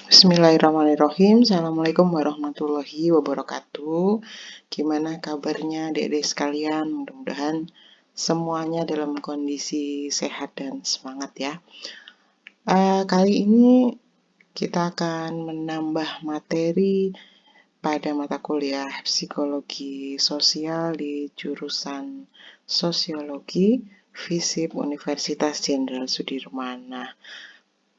Bismillahirrahmanirrahim. Assalamualaikum warahmatullahi wabarakatuh. Gimana kabarnya adik-adik sekalian? Mudah-mudahan semuanya dalam kondisi sehat dan semangat ya. Kali ini kita akan menambah materi pada mata kuliah Psikologi Sosial di jurusan Sosiologi FISIP Universitas Jenderal Sudirman. Nah,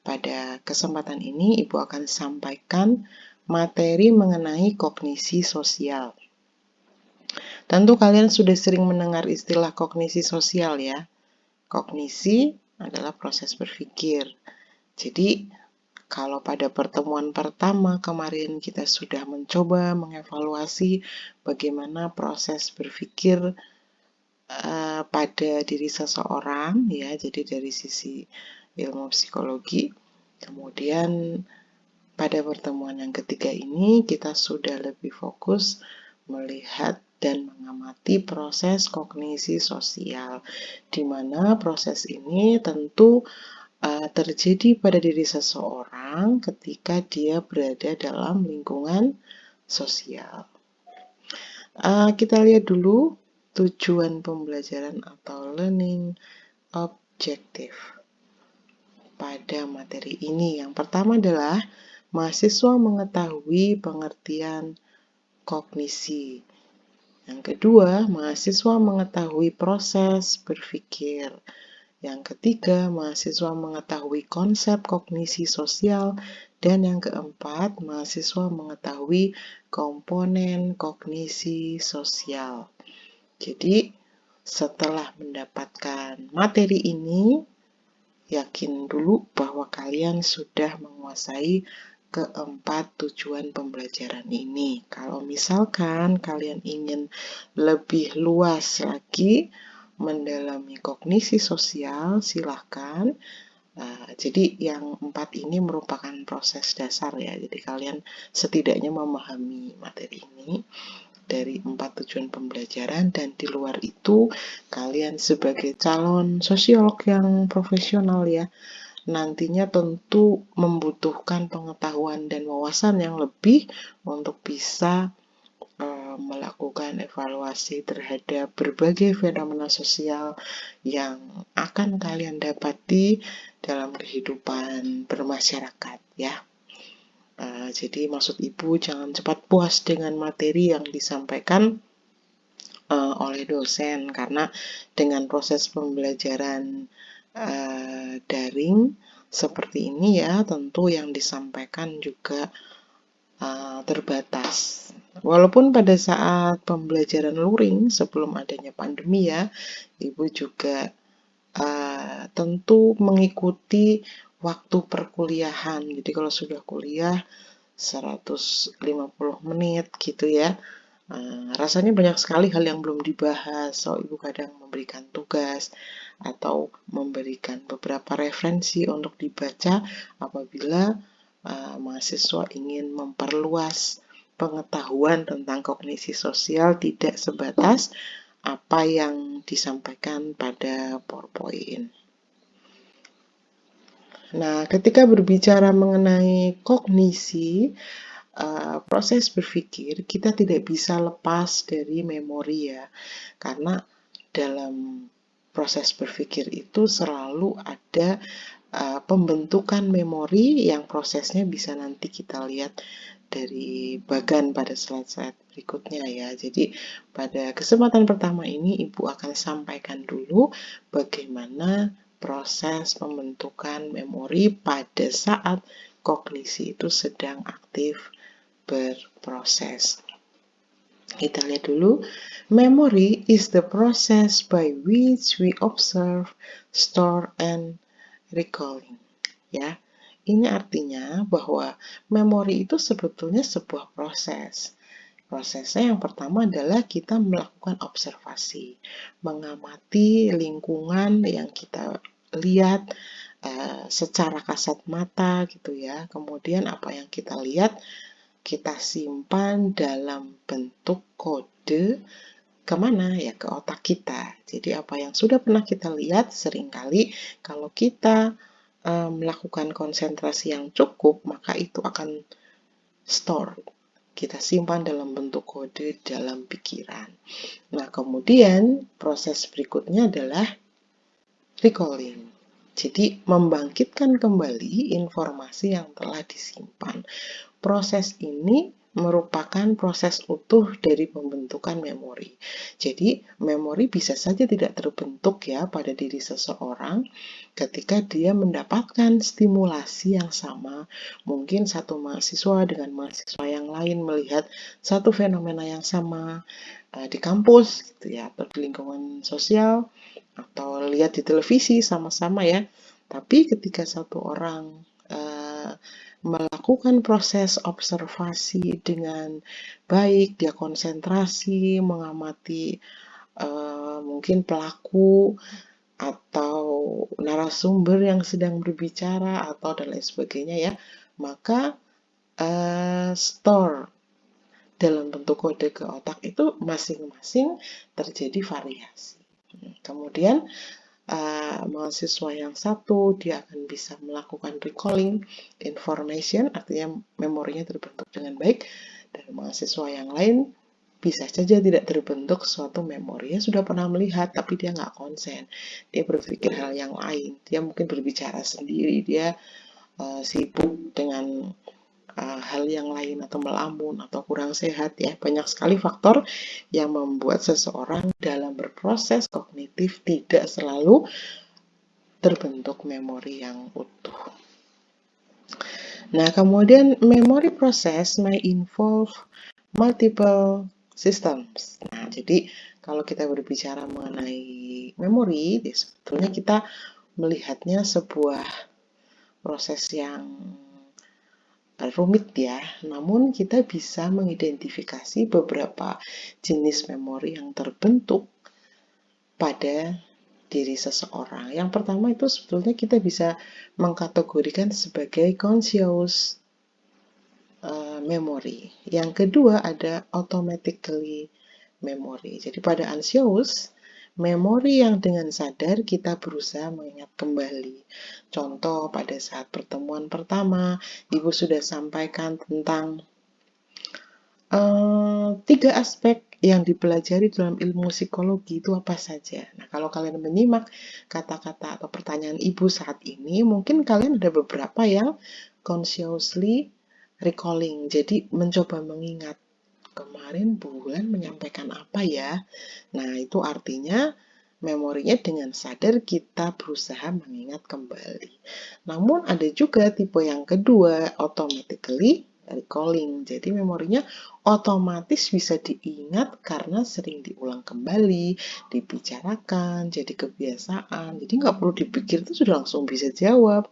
pada kesempatan ini, Ibu akan sampaikan materi mengenai kognisi sosial. Tentu kalian sudah sering mendengar istilah kognisi sosial ya. Kognisi adalah proses berpikir. Jadi, kalau pada pertemuan pertama kemarin kita sudah mencoba mengevaluasi bagaimana proses berpikir pada diri seseorang ya, jadi dari sisi ilmu psikologi. Kemudian pada pertemuan yang ketiga ini kita sudah lebih fokus melihat dan mengamati proses kognisi sosial, di mana proses ini tentu terjadi pada diri seseorang ketika dia berada dalam lingkungan sosial. Kita lihat dulu tujuan pembelajaran atau learning objective pada materi ini. Yang pertama adalah mahasiswa mengetahui pengertian kognisi. Yang kedua, mahasiswa mengetahui proses berpikir. Yang ketiga, mahasiswa mengetahui konsep kognisi sosial. Dan yang keempat, mahasiswa mengetahui komponen kognisi sosial. Jadi, setelah mendapatkan materi ini, yakin dulu bahwa kalian sudah menguasai keempat tujuan pembelajaran ini. Kalau misalkan kalian ingin lebih luas lagi mendalami kognisi sosial, silahkan. Jadi yang 4 ini merupakan proses dasar ya. Jadi kalian setidaknya memahami materi ini dari 4 tujuan pembelajaran, dan di luar itu kalian sebagai calon sosiolog yang profesional ya, nantinya tentu membutuhkan pengetahuan dan wawasan yang lebih untuk bisa melakukan evaluasi terhadap berbagai fenomena sosial yang akan kalian dapati dalam kehidupan bermasyarakat ya. Jadi maksud Ibu jangan cepat puas dengan materi yang disampaikan oleh dosen, karena dengan proses pembelajaran daring seperti ini ya, tentu yang disampaikan juga terbatas. Walaupun pada saat pembelajaran luring sebelum adanya pandemi ya, Ibu juga tentu mengikuti waktu perkuliahan. Jadi kalau sudah kuliah 150 menit gitu ya, rasanya banyak sekali hal yang belum dibahas. So, Ibu kadang memberikan tugas atau memberikan beberapa referensi untuk dibaca apabila mahasiswa ingin memperluas pengetahuan tentang kognisi sosial, tidak sebatas apa yang disampaikan pada PowerPoint. Nah, ketika berbicara mengenai kognisi, proses berpikir, kita tidak bisa lepas dari memori ya, karena dalam proses berpikir itu selalu ada pembentukan memori yang prosesnya bisa nanti kita lihat dari bagan pada slide-slide berikutnya ya. Jadi pada kesempatan pertama ini Ibu akan sampaikan dulu bagaimana proses pembentukan memori pada saat kognisi itu sedang aktif berproses. Kita lihat dulu. Memory is the process by which we observe, store, and recalling. Ya, ini artinya bahwa memori itu sebetulnya sebuah proses. Prosesnya yang pertama adalah kita melakukan observasi, mengamati lingkungan yang kita lihat secara kasat mata gitu ya. Kemudian apa yang kita lihat kita simpan dalam bentuk kode kemana ya, ke otak kita. Jadi apa yang sudah pernah kita lihat, seringkali kalau kita melakukan konsentrasi yang cukup, maka itu akan store. Kita simpan dalam bentuk kode dalam pikiran. Nah, kemudian proses berikutnya adalah recalling. Jadi, membangkitkan kembali informasi yang telah disimpan. Proses ini merupakan proses utuh dari pembentukan memori. Jadi, memori bisa saja tidak terbentuk ya pada diri seseorang ketika dia mendapatkan stimulasi yang sama. Mungkin satu mahasiswa dengan mahasiswa yang lain melihat satu fenomena yang sama di kampus gitu ya, atau di lingkungan sosial, atau lihat di televisi sama-sama ya. Tapi ketika satu orang melakukan proses observasi dengan baik, dia konsentrasi, mengamati mungkin pelaku atau narasumber yang sedang berbicara atau dan lain sebagainya ya, maka store dalam bentuk kode ke otak itu masing-masing terjadi variasi. Kemudian mahasiswa yang satu dia akan bisa melakukan recalling information, artinya memorinya terbentuk dengan baik, dan mahasiswa yang lain bisa saja tidak terbentuk suatu memori. Dia sudah pernah melihat tapi dia nggak konsen, dia berpikir hal yang lain, dia mungkin berbicara sendiri, dia sibuk dengan hal yang lain atau melamun atau kurang sehat ya. Banyak sekali faktor yang membuat seseorang dalam berproses kognitif tidak selalu terbentuk memori yang utuh. Nah, kemudian memory process may involve multiple systems. Nah, jadi kalau kita berbicara mengenai memori, sebetulnya kita melihatnya sebuah proses yang rumit ya, namun kita bisa mengidentifikasi beberapa jenis memori yang terbentuk pada diri seseorang. Yang pertama itu sebetulnya kita bisa mengkategorikan sebagai conscious memory. Yang kedua ada automatically memory. Jadi pada anxious, memori yang dengan sadar kita berusaha mengingat kembali. Contoh pada saat pertemuan pertama, Ibu sudah sampaikan tentang 3 aspek yang dipelajari dalam ilmu psikologi itu apa saja. Nah, kalau kalian menyimak kata-kata atau pertanyaan Ibu saat ini, mungkin kalian ada beberapa yang consciously recalling. Jadi mencoba mengingat kemarin bulan menyampaikan apa ya. Nah, itu artinya memorinya dengan sadar kita berusaha mengingat kembali. Namun ada juga tipe yang kedua, automatically recalling. Jadi memorinya otomatis bisa diingat karena sering diulang kembali, dibicarakan, jadi kebiasaan. Jadi nggak perlu dipikir, itu sudah langsung bisa jawab.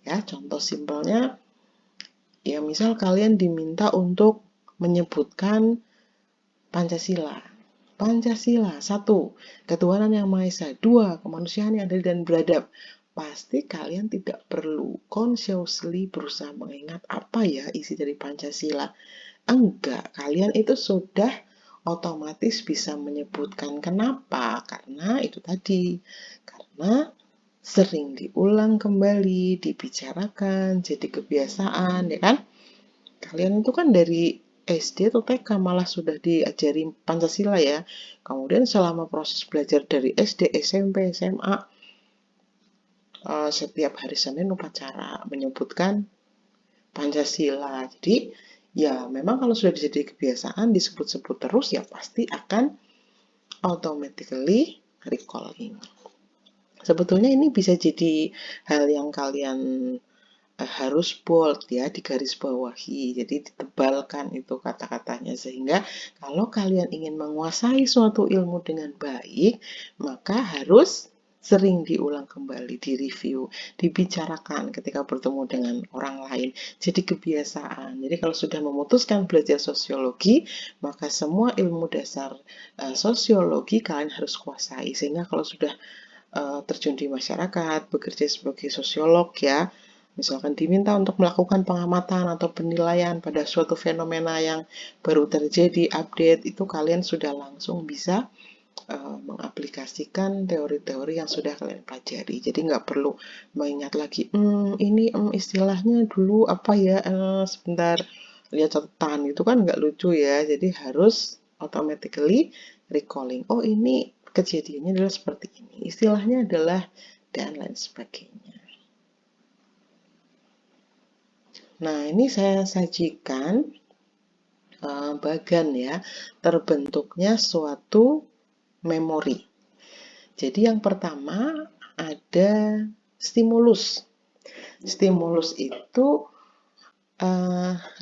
Ya, contoh simpelnya, ya misal kalian diminta untuk menyebutkan Pancasila. Pancasila, 1. Ketuhanan yang Maha Esa. 2. Kemanusiaan yang adil dan beradab. Pasti kalian tidak perlu consciously berusaha mengingat apa ya isi dari Pancasila. Enggak, kalian itu sudah otomatis bisa menyebutkan. Kenapa? Karena itu tadi. Karena sering diulang kembali, dibicarakan, jadi kebiasaan, ya kan? Kalian itu kan dari SD atau TK malah sudah diajari Pancasila ya. Kemudian selama proses belajar dari SD, SMP, SMA, setiap hari Senin upacara menyebutkan Pancasila. Jadi ya memang kalau sudah jadi kebiasaan disebut-sebut terus ya pasti akan automatically recalling. Sebetulnya ini bisa jadi hal yang kalian harus bold ya, digaris bawahi, jadi ditebalkan itu kata-katanya, sehingga kalau kalian ingin menguasai suatu ilmu dengan baik, maka harus sering diulang kembali, direview, dibicarakan ketika bertemu dengan orang lain, jadi kebiasaan. Jadi kalau sudah memutuskan belajar sosiologi, maka semua ilmu dasar sosiologi kalian harus kuasai, sehingga kalau sudah terjun di masyarakat, bekerja sebagai sosiolog ya, misalkan diminta untuk melakukan pengamatan atau penilaian pada suatu fenomena yang baru terjadi, update, itu kalian sudah langsung bisa mengaplikasikan teori-teori yang sudah kalian pelajari. Jadi nggak perlu mengingat lagi, ini istilahnya dulu apa ya, sebentar lihat catatan, itu kan nggak lucu ya. Jadi harus automatically recalling, oh ini kejadiannya adalah seperti ini, istilahnya adalah, dan lain sebagainya. Nah, ini saya sajikan bagan ya, terbentuknya suatu memori. Jadi yang pertama ada stimulus. Stimulus itu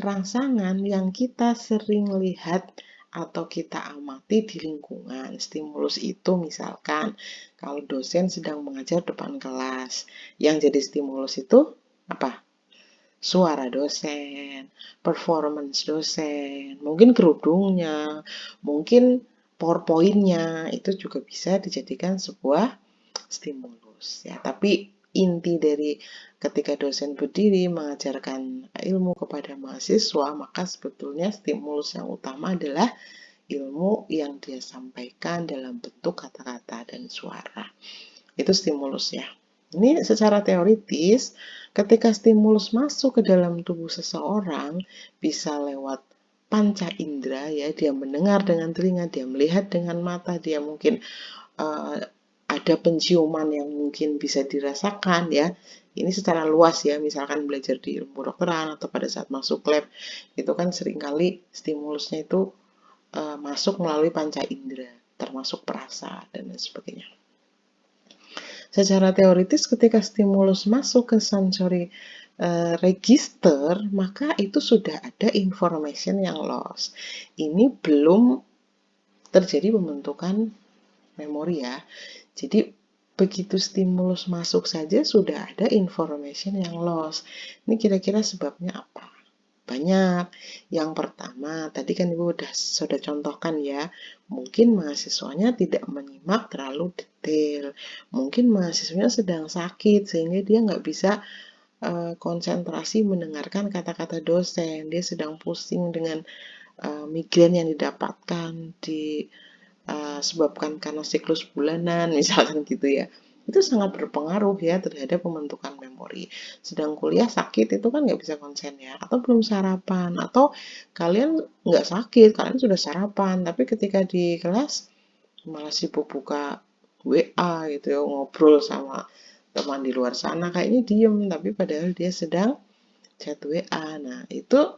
rangsangan yang kita sering lihat atau kita amati di lingkungan. Stimulus itu misalkan kalau dosen sedang mengajar depan kelas, yang jadi stimulus itu apa? Suara dosen, performance dosen, mungkin kerudungnya, mungkin PowerPoint-nya, itu juga bisa dijadikan sebuah stimulus ya. Tapi inti dari ketika dosen berdiri mengajarkan ilmu kepada mahasiswa, maka sebetulnya stimulus yang utama adalah ilmu yang dia sampaikan dalam bentuk kata-kata dan suara. Itu stimulus ya. Ini secara teoritis, ketika stimulus masuk ke dalam tubuh seseorang, bisa lewat panca indera ya, dia mendengar dengan telinga, dia melihat dengan mata, dia mungkin ada penciuman yang mungkin bisa dirasakan ya. Ini secara luas ya, misalkan belajar di ilmu kedokteran atau pada saat masuk lab, itu kan seringkali stimulusnya itu masuk melalui panca indera, termasuk perasa dan lain sebagainya. Secara teoritis ketika stimulus masuk ke sensory register, maka itu sudah ada information yang lost. Ini belum terjadi pembentukan memori ya. Jadi begitu stimulus masuk saja sudah ada information yang lost. Ini kira-kira sebabnya apa? Banyak. Yang pertama, tadi kan Ibu sudah contohkan ya, mungkin mahasiswanya tidak menyimak terlalu detail. Mungkin mahasiswanya sedang sakit sehingga dia nggak bisa konsentrasi mendengarkan kata-kata dosen. Dia sedang pusing dengan migrain yang didapatkan disebabkan karena siklus bulanan, misalkan gitu ya. Itu sangat berpengaruh ya terhadap pembentukan memori. Sedang kuliah sakit itu kan nggak bisa konsen ya, atau belum sarapan, atau kalian nggak sakit, kalian sudah sarapan, tapi ketika di kelas malah sibuk buka WA gitu ya, ngobrol sama teman di luar sana, kayaknya diem, tapi padahal dia sedang chat WA. Nah, itu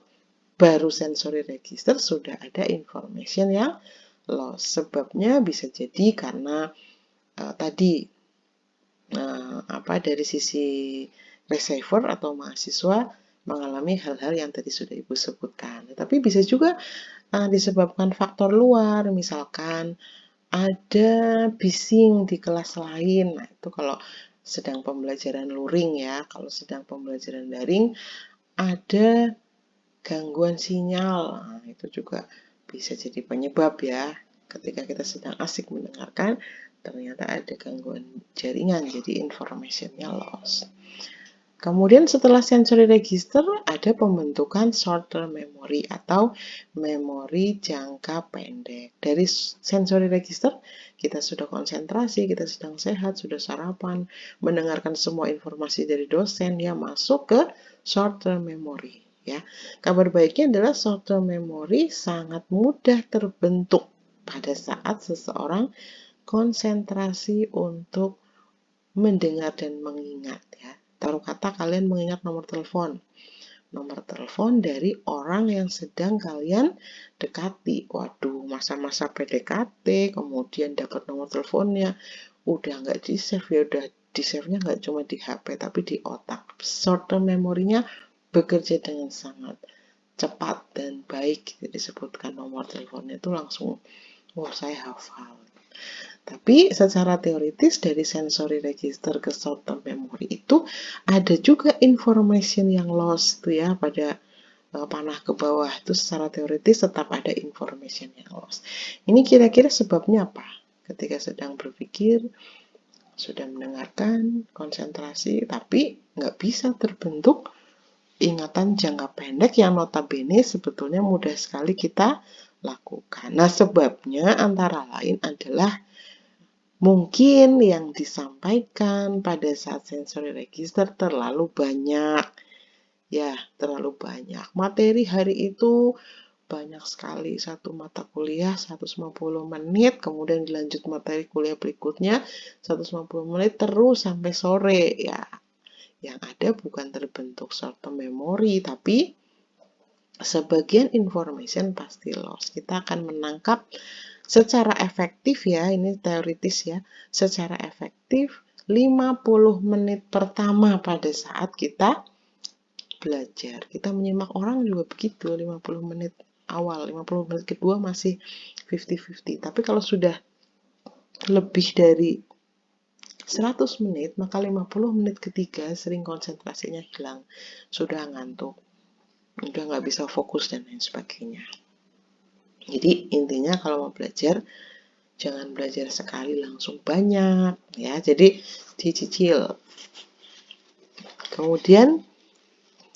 baru sensory register sudah ada information yang loss. Sebabnya bisa jadi karena tadi dari sisi receiver atau mahasiswa mengalami hal-hal yang tadi sudah Ibu sebutkan. Tapi bisa juga disebabkan faktor luar, misalkan ada bising di kelas lain. Nah, itu kalau sedang pembelajaran luring ya. Kalau sedang pembelajaran daring, ada gangguan sinyal. Nah, itu juga bisa jadi penyebab ya. Ketika kita sedang asik mendengarkan, ternyata ada gangguan jaringan, jadi informationnya lost. Kemudian setelah sensory register, ada pembentukan short term memory atau memori jangka pendek. Dari sensory register, kita sudah konsentrasi, kita sedang sehat, sudah sarapan, mendengarkan semua informasi dari dosen, ya masuk ke short term memory. Ya, kabar baiknya adalah short term memory sangat mudah terbentuk pada saat seseorang konsentrasi untuk mendengar dan mengingat ya. Taruh kata kalian mengingat nomor telepon. Nomor telepon dari orang yang sedang kalian dekati. Waduh, masa-masa PDKT, kemudian dapat nomor teleponnya, udah nggak di-save ya, udah di-save-nya nggak cuma di HP, tapi di otak. Short term memorinya bekerja dengan sangat cepat dan baik. Jadi disebutkan nomor teleponnya itu langsung, wah saya hafal. Tapi secara teoritis dari sensory register ke short term memory itu ada juga information yang lost tuh ya, pada panah ke bawah itu secara teoritis tetap ada information yang lost. Ini kira-kira sebabnya apa? Ketika sedang berpikir, sudah mendengarkan, konsentrasi, tapi nggak bisa terbentuk ingatan jangka pendek yang notabene sebetulnya mudah sekali kita lakukan. Nah, sebabnya antara lain adalah mungkin yang disampaikan pada saat sensory register terlalu banyak. Ya, terlalu banyak. Materi hari itu banyak sekali. Satu mata kuliah 150 menit, kemudian dilanjut materi kuliah berikutnya 150 menit terus sampai sore. Ya, yang ada bukan terbentuk short term memory, tapi sebagian information pasti loss. Kita akan menangkap secara efektif ya, ini teoritis ya, secara efektif 50 menit pertama pada saat kita belajar. Kita menyimak orang juga begitu, 50 menit awal, 50 menit kedua masih 50-50. Tapi kalau sudah lebih dari 100 menit, maka 50 menit ketiga sering konsentrasinya hilang, sudah ngantuk, udah nggak bisa fokus dan lain sebagainya. Jadi intinya kalau mau belajar, jangan belajar sekali langsung banyak ya, jadi dicicil. Kemudian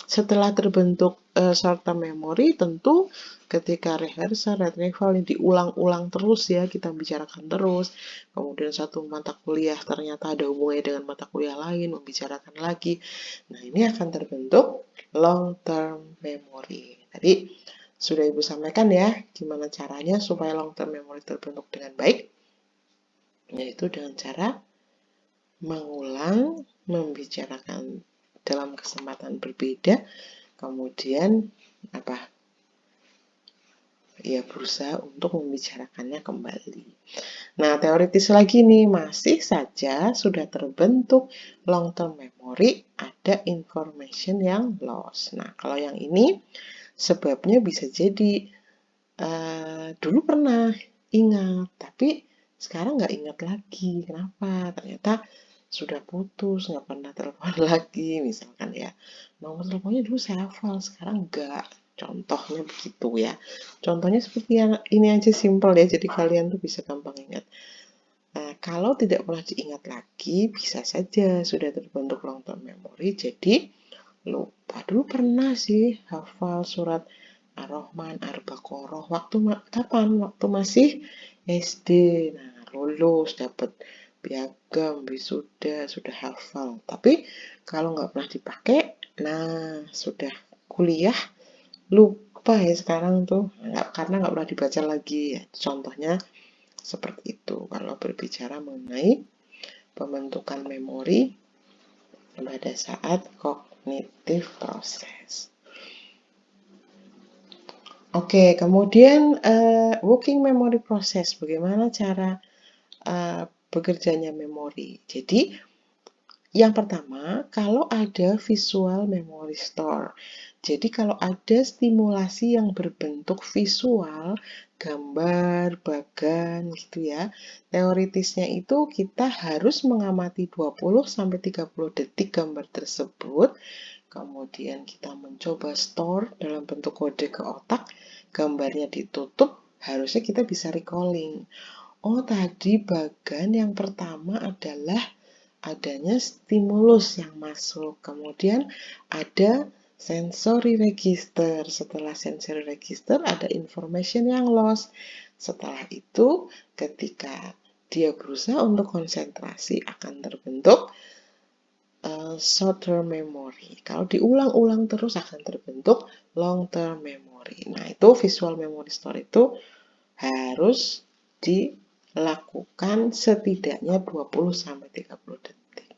setelah terbentuk short term memory, tentu ketika rehearsal, retrieval diulang-ulang terus ya, kita bicarakan terus. Kemudian satu mata kuliah ternyata ada hubungannya dengan mata kuliah lain, membicarakan lagi. Nah, ini akan terbentuk long term memory. Tadi sudah Ibu sampaikan ya, gimana caranya supaya long term memory terbentuk dengan baik, yaitu dengan cara mengulang, membicarakan dalam kesempatan berbeda, kemudian ya berusaha untuk membicarakannya kembali. Nah, teoritis lagi nih, masih saja sudah terbentuk long term memory, ada information yang lost. Nah, kalau yang ini sebabnya bisa jadi dulu pernah ingat, tapi sekarang nggak ingat lagi. Kenapa? Ternyata sudah putus, nggak pernah telepon lagi, misalkan ya. Nomor teleponnya dulu saya hafal, sekarang nggak. Contohnya begitu ya. Contohnya seperti yang ini aja simple ya, jadi kalian tuh bisa gampang ingat. Nah, kalau tidak pernah diingat lagi, bisa saja sudah terbentuk long term memory, jadi lupa. Dulu pernah sih hafal surat Ar-Rahman, Ar-Baqarah. Kapan? Waktu masih SD. Nah, lulus, dapat piagam, wisuda, sudah hafal. Tapi kalau nggak pernah dipakai, nah sudah kuliah, lupa ya sekarang tuh. Karena nggak pernah dibaca lagi ya. Contohnya seperti itu. Kalau berbicara mengenai pembentukan memori pada saat cognitive process. Oke, kemudian working memory process, bagaimana cara bekerjanya memori. Jadi, yang pertama, kalau ada visual memory store. Jadi, kalau ada stimulasi yang berbentuk visual, gambar, bagan, gitu ya. Teoritisnya itu kita harus mengamati 20-30 detik gambar tersebut. Kemudian kita mencoba store dalam bentuk kode ke otak, gambarnya ditutup, harusnya kita bisa recalling. Oh, tadi bagan yang pertama adalah adanya stimulus yang masuk. Kemudian ada sensory register. Setelah sensory register ada information yang lost. Setelah itu ketika dia berusaha untuk konsentrasi akan terbentuk short term memory. Kalau diulang-ulang terus akan terbentuk long term memory. Nah, itu visual memory store itu harus dilakukan setidaknya 20-30 detik.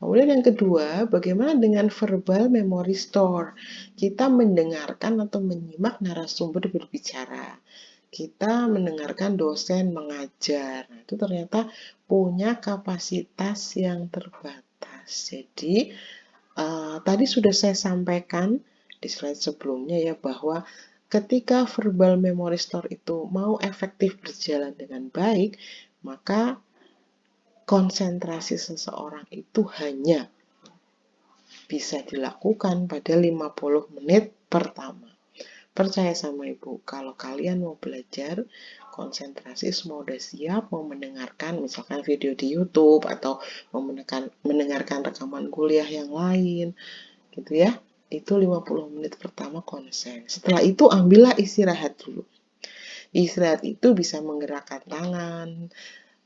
Kemudian yang kedua, bagaimana dengan verbal memory store? Kita mendengarkan atau menyimak narasumber berbicara. Kita mendengarkan dosen mengajar. Nah, itu ternyata punya kapasitas yang terbatas. Jadi, tadi sudah saya sampaikan di slide sebelumnya ya, bahwa ketika verbal memory store itu mau efektif berjalan dengan baik, maka konsentrasi seseorang itu hanya bisa dilakukan pada 50 menit pertama. Percaya sama Ibu, kalau kalian mau belajar, konsentrasi semua udah siap, mau mendengarkan misalkan video di YouTube atau mau mendengarkan rekaman kuliah yang lain, gitu ya. Itu 50 menit pertama konsen. Setelah itu ambillah istirahat dulu. Istirahat itu bisa menggerakkan tangan,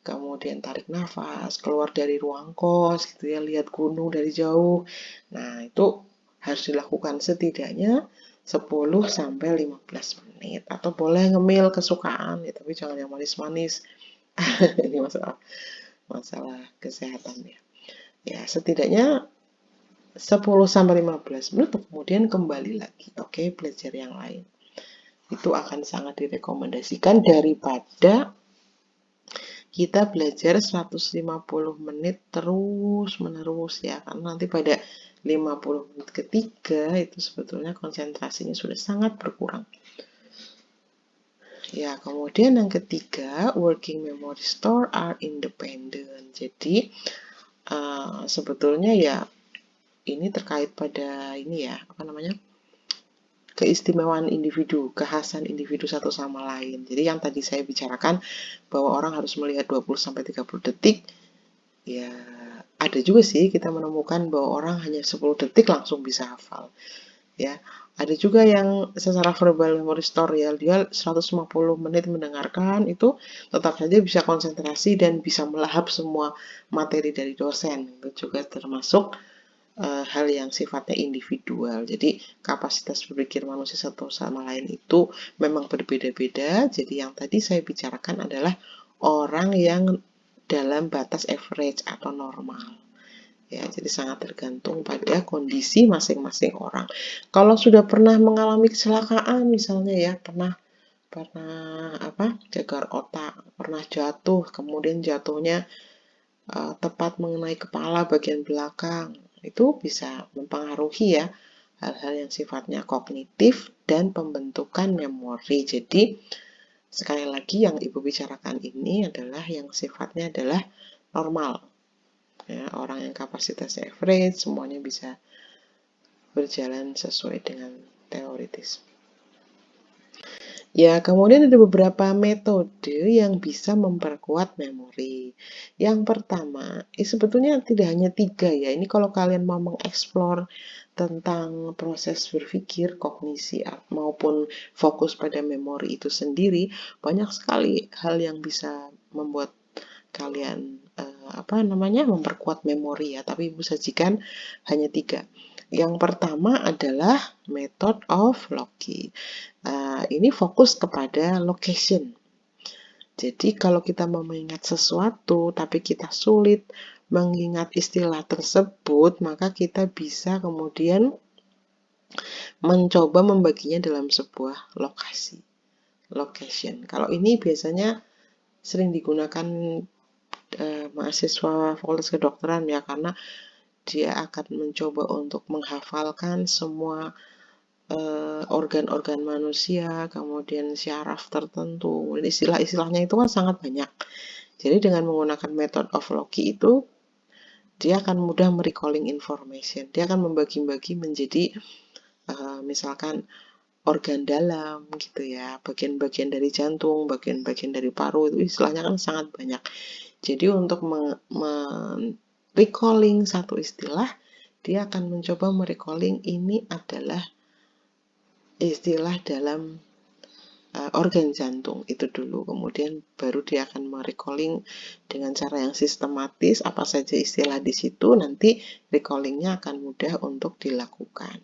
kemudian tarik nafas, keluar dari ruang kos gitu ya, lihat gunung dari jauh. Nah, itu harus dilakukan setidaknya 10 sampai 15 menit, atau boleh ngemil kesukaan ya, tapi jangan yang manis-manis. Ini masalah kesehatan ya. Ya, setidaknya 10 sampai 15 menit, kemudian kembali lagi. Oke, belajar yang lain. Itu akan sangat direkomendasikan daripada kita belajar 150 menit terus-menerus ya. Karena nanti pada 50 menit ketiga itu sebetulnya konsentrasinya sudah sangat berkurang. Ya, kemudian yang ketiga, working memory store are independent. Jadi, sebetulnya ya ini terkait pada ini ya, apa namanya, keistimewaan individu, kekhasan individu satu sama lain. Jadi yang tadi saya bicarakan bahwa orang harus melihat 20-30 detik, ya ada juga sih kita menemukan bahwa orang hanya 10 detik langsung bisa hafal. Ya, ada juga yang secara verbal memory store ya, dia 150 menit mendengarkan itu tetap saja bisa konsentrasi dan bisa melahap semua materi dari dosen. Itu juga termasuk hal yang sifatnya individual. Jadi kapasitas berpikir manusia satu sama lain itu memang berbeda-beda. Jadi yang tadi saya bicarakan adalah orang yang dalam batas average atau normal. Ya, jadi sangat tergantung pada kondisi masing-masing orang. Kalau sudah pernah mengalami kecelakaan misalnya ya, pernah gagal otak, pernah jatuh, kemudian jatuhnya tepat mengenai kepala bagian belakang, itu bisa mempengaruhi ya hal-hal yang sifatnya kognitif dan pembentukan memori. Jadi sekali lagi yang Ibu bicarakan ini adalah yang sifatnya adalah normal. Ya, orang yang kapasitas average semuanya bisa berjalan sesuai dengan teoritis. Ya, kemudian ada beberapa metode yang bisa memperkuat memori. Yang pertama, sebetulnya tidak hanya 3 ya. Ini kalau kalian mau mengeksplor tentang proses berpikir, kognisi, maupun fokus pada memori itu sendiri, banyak sekali hal yang bisa membuat kalian memperkuat memori ya. Tapi Ibu sajikan hanya 3. Yang pertama adalah method of Loki. Ini fokus kepada location. Jadi kalau kita mau mengingat sesuatu tapi kita sulit mengingat istilah tersebut, maka kita bisa kemudian mencoba membaginya dalam sebuah lokasi. Location. Kalau ini biasanya sering digunakan mahasiswa fakultas kedokteran ya, karena dia akan mencoba untuk menghafalkan semua organ-organ manusia, kemudian syaraf tertentu. Istilah-istilahnya itu kan sangat banyak. Jadi dengan menggunakan method of Loki itu, dia akan mudah merecalling information. Dia akan membagi-bagi menjadi misalkan organ dalam gitu ya, bagian-bagian dari jantung, bagian-bagian dari paru, itu istilahnya kan sangat banyak. Jadi untuk recalling satu istilah, dia akan mencoba merecalling ini adalah istilah dalam organ jantung itu dulu, kemudian baru dia akan merecalling dengan cara yang sistematis apa saja istilah di situ, nanti recallingnya akan mudah untuk dilakukan.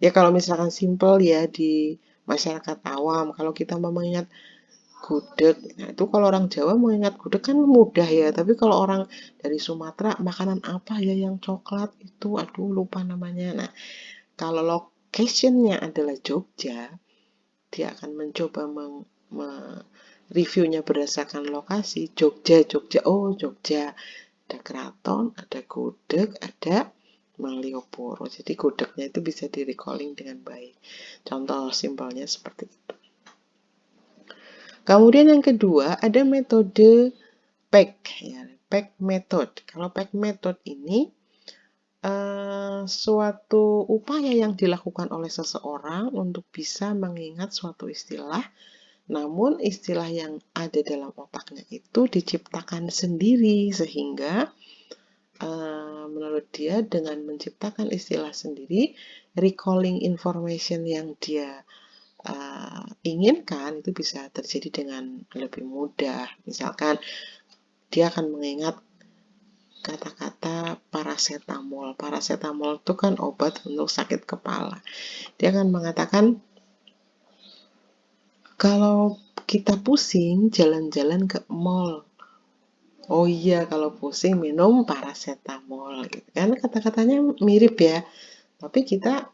Ya kalau misalkan simple ya di masyarakat awam, kalau kita mau mengingat gudeg, nah itu kalau orang Jawa mengingat gudeg kan mudah ya, tapi kalau orang dari Sumatera, makanan apa ya yang coklat itu, aduh lupa namanya. Nah, kalau locationnya adalah Jogja, dia akan mencoba reviewnya berdasarkan lokasi. Jogja, oh Jogja, ada keraton, ada gudeg, ada Malioboro. Jadi gudegnya itu bisa di recalling dengan baik. Contoh simpelnya seperti itu. Kemudian yang kedua ada metode PEC ya, PEC method. Kalau PEC method ini suatu upaya yang dilakukan oleh seseorang untuk bisa mengingat suatu istilah, namun istilah yang ada dalam otaknya itu diciptakan sendiri, sehingga menurut dia dengan menciptakan istilah sendiri, recalling information yang dia inginkan itu bisa terjadi dengan lebih mudah. Misalkan dia akan mengingat kata-kata parasetamol. Parasetamol itu kan obat untuk sakit kepala. Dia akan mengatakan, kalau kita pusing, jalan-jalan ke mall. Oh iya, kalau pusing minum parasetamol. Gitu. Karena kata-katanya mirip ya. Tapi kita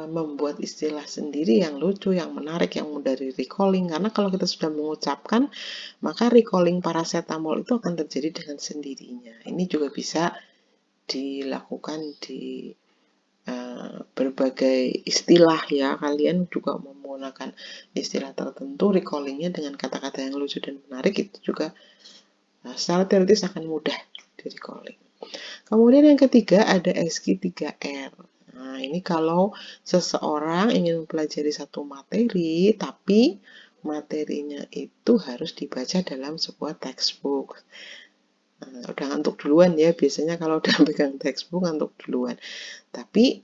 membuat istilah sendiri yang lucu, yang menarik, yang mudah di recalling. Karena kalau kita sudah mengucapkan, maka recalling parasetamol itu akan terjadi dengan sendirinya. Ini juga bisa dilakukan di berbagai istilah ya. Kalian juga menggunakan istilah tertentu, recallingnya dengan kata-kata yang lucu dan menarik, itu juga secara teoritis akan mudah di recalling. Kemudian yang ketiga ada SQ3R. Nah, ini kalau seseorang ingin mempelajari satu materi, tapi materinya itu harus dibaca dalam sebuah textbook. Nah, udah ngantuk duluan ya, biasanya kalau udah pegang textbook ngantuk duluan. Tapi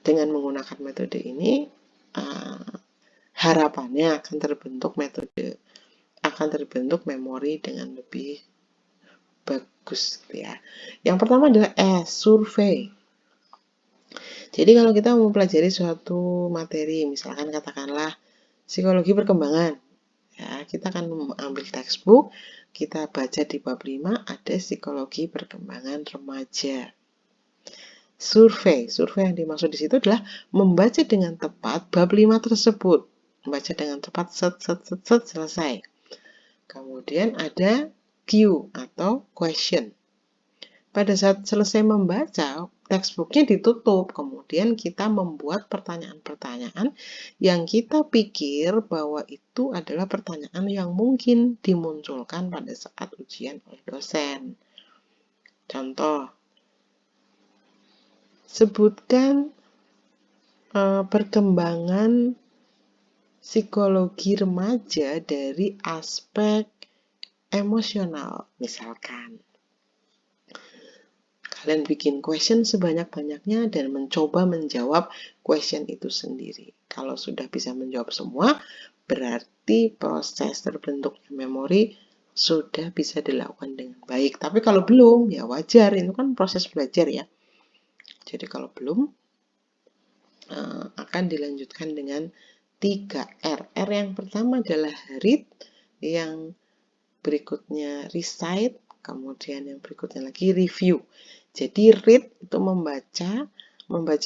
dengan menggunakan metode ini, harapannya akan terbentuk memori dengan lebih bagus ya. Yang pertama adalah survei. Jadi kalau kita mau mempelajari suatu materi, misalkan katakanlah psikologi perkembangan, ya kita akan mengambil textbook, kita baca di bab 5 ada psikologi perkembangan remaja. Survei yang dimaksud di situ adalah membaca dengan tepat bab 5 tersebut, membaca dengan tepat selesai. Kemudian ada Q atau question. Pada saat selesai membaca, textbooknya ditutup, kemudian kita membuat pertanyaan-pertanyaan yang kita pikir bahwa itu adalah pertanyaan yang mungkin dimunculkan pada saat ujian oleh dosen. Contoh, sebutkan perkembangan psikologi remaja dari aspek emosional, misalkan. Kalian bikin question sebanyak-banyaknya dan mencoba menjawab question itu sendiri. Kalau sudah bisa menjawab semua, berarti proses terbentuknya memori sudah bisa dilakukan dengan baik. Tapi kalau belum, ya wajar, itu kan proses belajar ya. Jadi kalau belum, akan dilanjutkan dengan 3R. R yang pertama adalah read, yang berikutnya recite, kemudian yang berikutnya lagi review. Jadi read itu membaca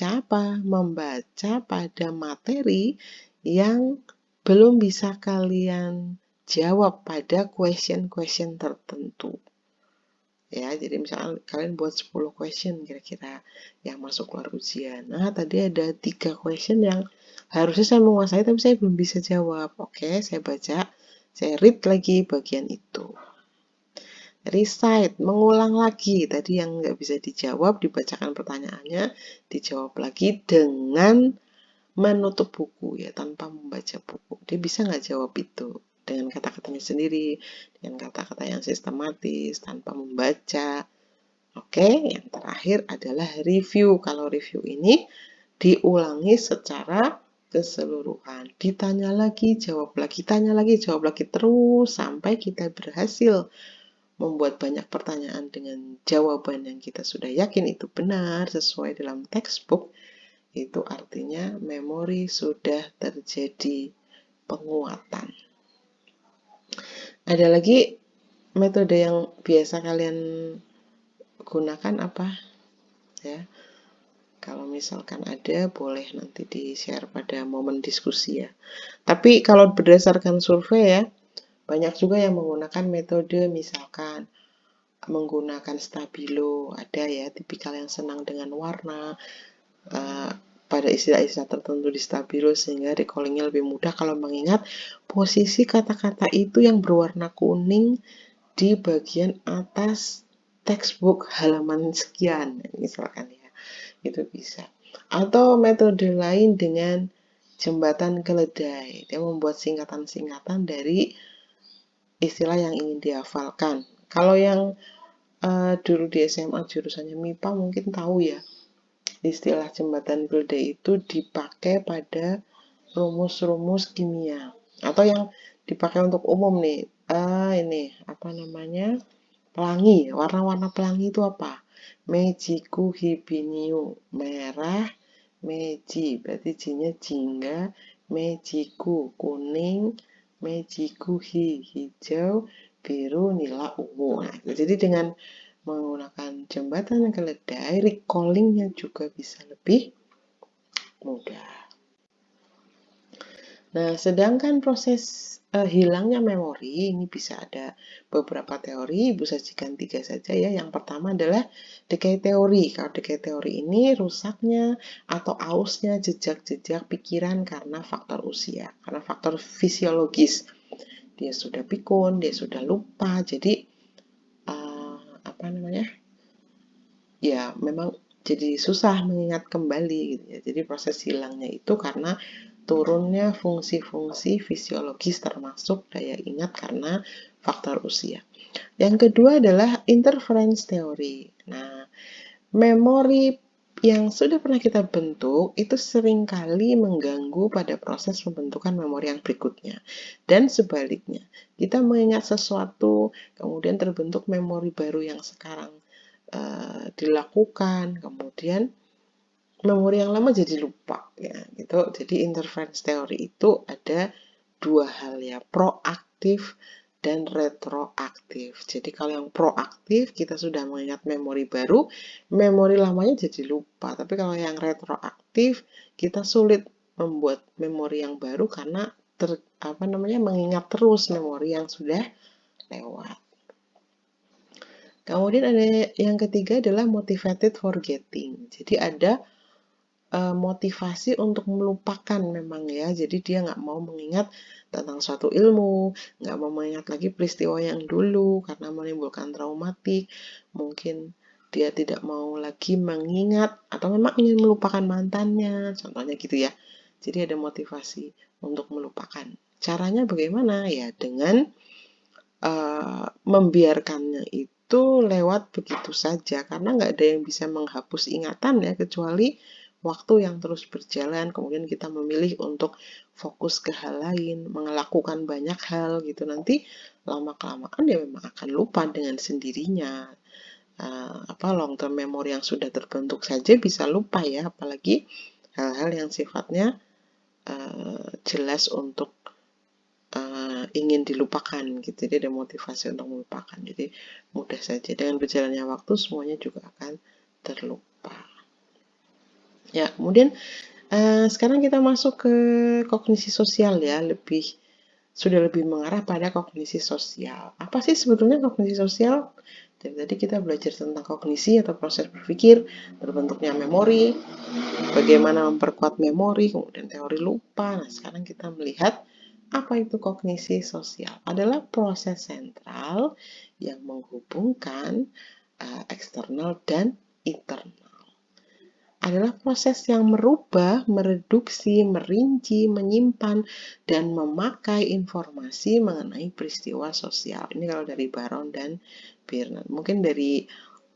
apa? Membaca pada materi yang belum bisa kalian jawab pada question-question tertentu. Ya, jadi misalnya kalian buat 10 question kira-kira yang masuk keluar ujian. Nah, tadi ada 3 question yang harusnya saya menguasai tapi saya belum bisa jawab. Oke, saya baca, saya read lagi bagian itu. Recite, mengulang lagi. Tadi yang nggak bisa dijawab, dibacakan pertanyaannya, dijawab lagi dengan menutup buku ya, tanpa membaca buku. Dia bisa nggak jawab itu dengan kata-katanya sendiri, dengan kata-kata yang sistematis, tanpa membaca. Oke, yang terakhir adalah review. Kalau review ini diulangi secara keseluruhan. Ditanya lagi, jawab lagi, tanya lagi, jawab lagi, terus sampai kita berhasil membuat banyak pertanyaan dengan jawaban yang kita sudah yakin itu benar sesuai dalam textbook, itu artinya memori sudah terjadi penguatan. Ada lagi metode yang biasa kalian gunakan apa? Ya, kalau misalkan ada, boleh nanti di-share pada momen diskusi ya. Tapi kalau berdasarkan survei ya, banyak juga yang menggunakan metode misalkan menggunakan stabilo, ada ya tipikal yang senang dengan warna pada istilah-istilah tertentu di stabilo sehingga recallingnya lebih mudah kalau mengingat posisi kata-kata itu yang berwarna kuning di bagian atas textbook halaman sekian misalkan ya, itu bisa. Atau metode lain dengan jembatan keledai, dia membuat singkatan-singkatan dari istilah yang ingin dihafalkan. Kalau yang dulu di SMA jurusannya MIPA mungkin tahu ya, istilah jembatan keledai itu dipakai pada rumus-rumus kimia atau yang dipakai untuk umum nih. Ini apa namanya? Pelangi. Warna-warna pelangi itu apa? Meiji-ku hibiniu, merah, Meiji berarti J-nya jingga, Meiji-ku kuning, Meiji-ku hijau, biru, nila, ungu. Nah, jadi dengan menggunakan jembatan keledai, recallingnya juga bisa lebih mudah. Nah, sedangkan proses hilangnya memori ini bisa ada beberapa teori, Ibu sajikan 3 saja ya. Yang pertama adalah decay teori. Kalau decay teori ini rusaknya atau ausnya jejak-jejak pikiran karena faktor usia, karena faktor fisiologis. Dia sudah pikun, dia sudah lupa, jadi apa namanya? Ya, memang jadi susah mengingat kembali gitu ya. Jadi proses hilangnya itu karena turunnya fungsi-fungsi fisiologis termasuk daya ingat karena faktor usia. Yang kedua adalah interference teori. Nah, memori yang sudah pernah kita bentuk itu seringkali mengganggu pada proses pembentukan memori yang berikutnya. Dan sebaliknya, kita mengingat sesuatu, kemudian terbentuk memori baru yang sekarang dilakukan, kemudian memori yang lama jadi lupa ya gitu. Jadi interference teori itu ada dua hal ya, proaktif dan retroaktif. Jadi kalau yang proaktif kita sudah mengingat memori baru, memori lamanya jadi lupa. Tapi kalau yang retroaktif kita sulit membuat memori yang baru karena mengingat terus memori yang sudah lewat. Kemudian ada yang ketiga adalah motivated forgetting. Jadi ada motivasi untuk melupakan memang ya. Jadi dia nggak mau mengingat tentang suatu ilmu, nggak mau mengingat lagi peristiwa yang dulu karena menimbulkan traumatik. Mungkin dia tidak mau lagi mengingat atau memang ingin melupakan mantannya, contohnya gitu ya. Jadi ada motivasi untuk melupakan. Caranya bagaimana? Ya dengan membiarkannya itu lewat begitu saja karena nggak ada yang bisa menghapus ingatan ya kecuali waktu yang terus berjalan, kemudian kita memilih untuk fokus ke hal lain, melakukan banyak hal gitu, nanti lama-kelamaan dia memang akan lupa dengan sendirinya. Long term memory yang sudah terbentuk saja bisa lupa ya, apalagi hal-hal yang sifatnya jelas untuk ingin dilupakan gitu. Jadi ada motivasi untuk melupakan. Jadi mudah saja dengan berjalannya waktu semuanya juga akan terlupa. Ya, kemudian sekarang kita masuk ke kognisi sosial ya, sudah lebih mengarah pada kognisi sosial. Apa sih sebetulnya kognisi sosial? Jadi tadi kita belajar tentang kognisi atau proses berpikir, terbentuknya memori, bagaimana memperkuat memori, kemudian teori lupa. Nah, sekarang kita melihat apa itu kognisi sosial? Adalah proses sentral yang menghubungkan eksternal dan internal. Adalah proses yang merubah, mereduksi, merinci, menyimpan, dan memakai informasi mengenai peristiwa sosial. Ini kalau dari Baron dan Bernard. Mungkin dari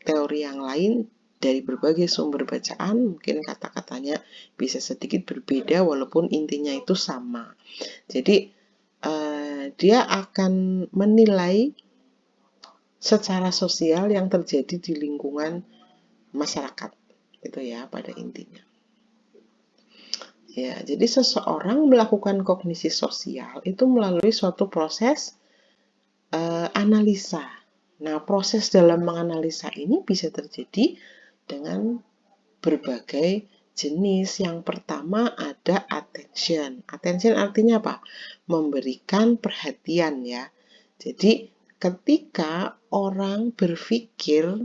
teori yang lain, dari berbagai sumber bacaan, mungkin kata-katanya bisa sedikit berbeda walaupun intinya itu sama. Jadi dia akan menilai secara sosial yang terjadi di lingkungan masyarakat. Itu ya pada intinya. Ya, jadi seseorang melakukan kognisi sosial itu melalui suatu proses analisa. Nah, proses dalam menganalisa ini bisa terjadi dengan berbagai jenis. Yang pertama ada attention. Attention artinya apa? Memberikan perhatian ya. Jadi ketika orang berpikir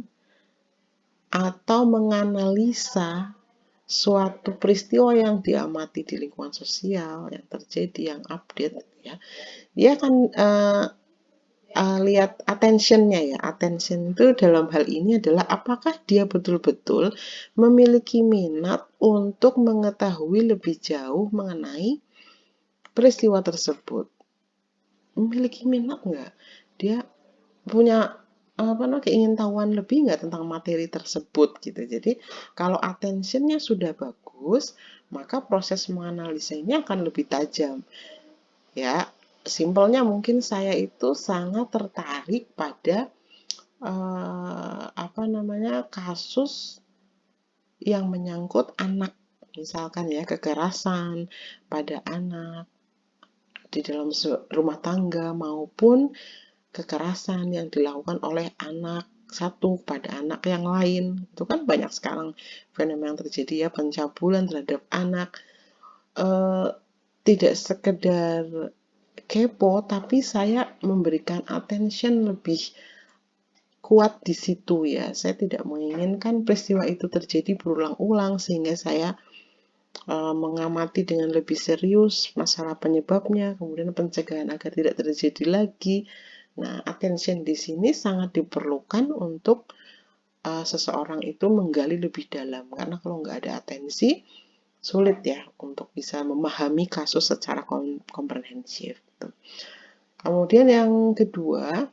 atau menganalisa suatu peristiwa yang diamati di lingkungan sosial yang terjadi, yang update ya, dia akan lihat attention-nya ya. Attention itu dalam hal ini adalah apakah dia betul-betul memiliki minat untuk mengetahui lebih jauh mengenai peristiwa tersebut. Memiliki minat nggak? Dia punya keingintahuan lebih nggak tentang materi tersebut gitu. Jadi kalau attention-nya sudah bagus, bagus, maka proses menganalisanya akan lebih tajam. Ya, simpelnya mungkin saya itu sangat tertarik pada kasus yang menyangkut anak, misalkan ya kekerasan pada anak di dalam rumah tangga maupun kekerasan yang dilakukan oleh anak satu pada anak yang lain. Itu kan banyak sekarang fenomena yang terjadi ya, pencabulan terhadap anak. Tidak sekedar kepo, tapi saya memberikan attention lebih kuat di situ ya. Saya tidak menginginkan peristiwa itu terjadi berulang-ulang, sehingga saya mengamati dengan lebih serius masalah penyebabnya, kemudian pencegahan agar tidak terjadi lagi. Nah, attention di sini sangat diperlukan untuk seseorang itu menggali lebih dalam, karena kalau nggak ada atensi, sulit ya untuk bisa memahami kasus secara komprehensif. Kemudian yang kedua,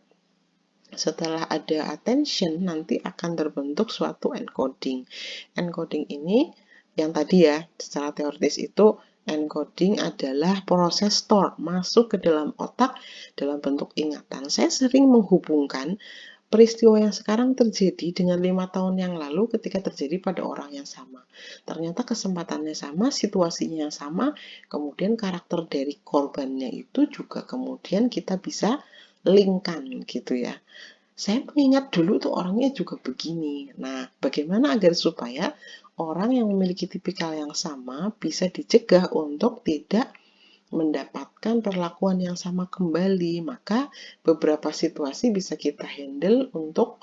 setelah ada attention, nanti akan terbentuk suatu encoding. Encoding ini, yang tadi ya, secara teoritis itu, encoding adalah proses store, masuk ke dalam otak dalam bentuk ingatan. Saya sering menghubungkan peristiwa yang sekarang terjadi dengan 5 tahun yang lalu ketika terjadi pada orang yang sama. Ternyata kesempatannya sama, situasinya yang sama, kemudian karakter dari korbannya itu juga kemudian kita bisa linkkan gitu ya. Saya mengingat dulu tuh orangnya juga begini. Nah, bagaimana agar supaya orang yang memiliki tipikal yang sama bisa dicegah untuk tidak mendapatkan perlakuan yang sama kembali? Maka beberapa situasi bisa kita handle untuk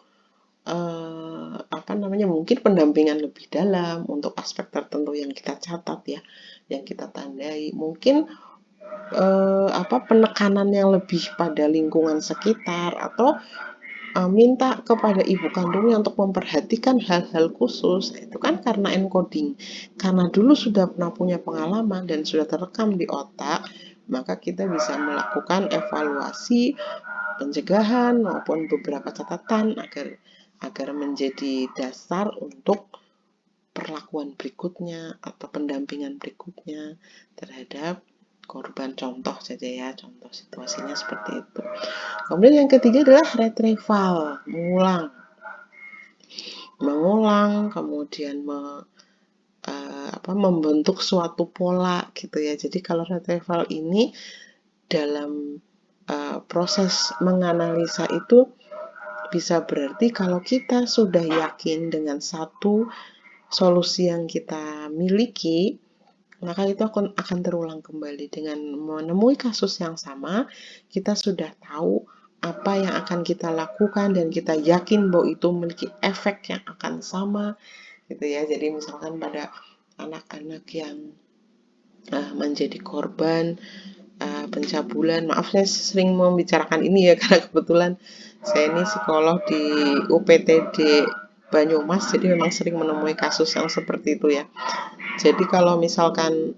mungkin pendampingan lebih dalam untuk aspek tertentu yang kita catat ya, yang kita tandai. Mungkin penekanan yang lebih pada lingkungan sekitar, atau minta kepada ibu kandungnya untuk memperhatikan hal-hal khusus. Itu kan karena encoding, karena dulu sudah pernah punya pengalaman dan sudah terekam di otak, maka kita bisa melakukan evaluasi, pencegahan maupun beberapa catatan agar menjadi dasar untuk perlakuan berikutnya atau pendampingan berikutnya terhadap korban. Contoh saja ya, contoh situasinya seperti itu. Kemudian yang ketiga adalah retrieval, mengulang, kemudian membentuk suatu pola gitu ya. Jadi kalau retrieval ini dalam proses menganalisa itu bisa berarti kalau kita sudah yakin dengan satu solusi yang kita miliki, maka itu akan terulang kembali. Dengan menemui kasus yang sama, kita sudah tahu apa yang akan kita lakukan dan kita yakin bahwa itu memiliki efek yang akan sama gitu ya. Jadi misalkan pada anak-anak yang menjadi korban pencabulan, maaf saya sering membicarakan ini ya karena kebetulan saya ini psikolog di UPTD Banyumas, jadi memang sering menemui kasus yang seperti itu ya. Jadi kalau misalkan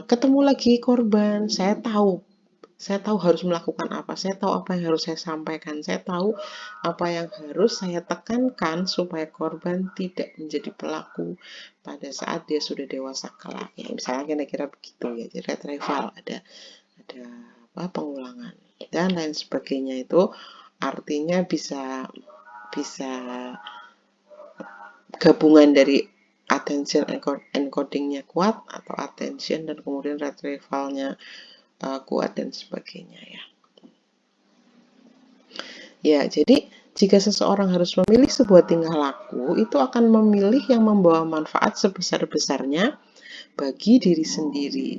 ketemu lagi korban, saya tahu harus melakukan apa, saya tahu apa yang harus saya sampaikan, saya tahu apa yang harus saya tekankan supaya korban tidak menjadi pelaku pada saat dia sudah dewasa kelak. Ya, misalnya kira-kira begitu ya. Jadi retrieval, ada pengulangan dan lain sebagainya. Itu artinya bisa gabungan dari attention encodingnya kuat atau attention dan kemudian retrievalnya kuat dan sebagainya ya. Ya, jadi jika seseorang harus memilih sebuah tingkah laku, itu akan memilih yang membawa manfaat sebesar-besarnya bagi diri sendiri.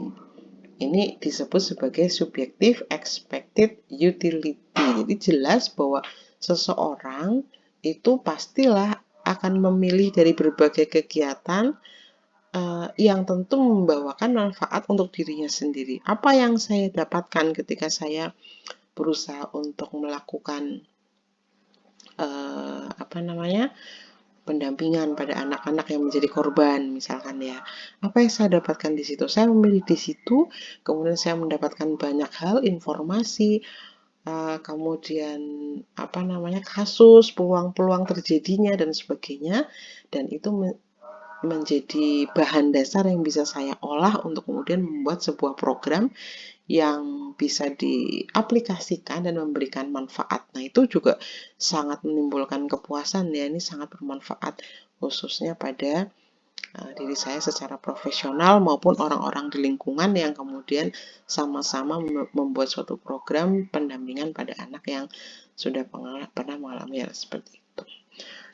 Ini disebut sebagai subjective expected utility. Jadi jelas bahwa seseorang itu pastilah akan memilih dari berbagai kegiatan yang tentu membawakan manfaat untuk dirinya sendiri. Apa yang saya dapatkan ketika saya berusaha untuk melakukan pendampingan pada anak-anak yang menjadi korban misalkan ya. Apa yang saya dapatkan di situ? Saya memilih di situ, kemudian saya mendapatkan banyak hal, informasi, kemudian kasus, peluang-peluang terjadinya dan sebagainya, dan itu menjadi bahan dasar yang bisa saya olah untuk kemudian membuat sebuah program yang bisa diaplikasikan dan memberikan manfaat. Nah, itu juga sangat menimbulkan kepuasan ya, ini sangat bermanfaat khususnya pada diri saya secara profesional maupun orang-orang di lingkungan yang kemudian sama-sama membuat suatu program pendampingan pada anak yang sudah pernah mengalami hal seperti itu.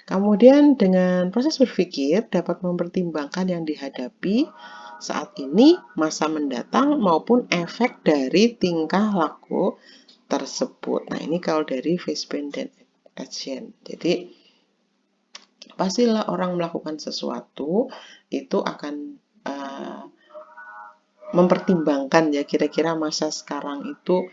Kemudian dengan proses berpikir dapat mempertimbangkan yang dihadapi saat ini, masa mendatang, maupun efek dari tingkah laku tersebut. Nah, ini kalau dari Fishbein dan Achen. Jadi, pastilah orang melakukan sesuatu itu akan mempertimbangkan ya kira-kira masa sekarang itu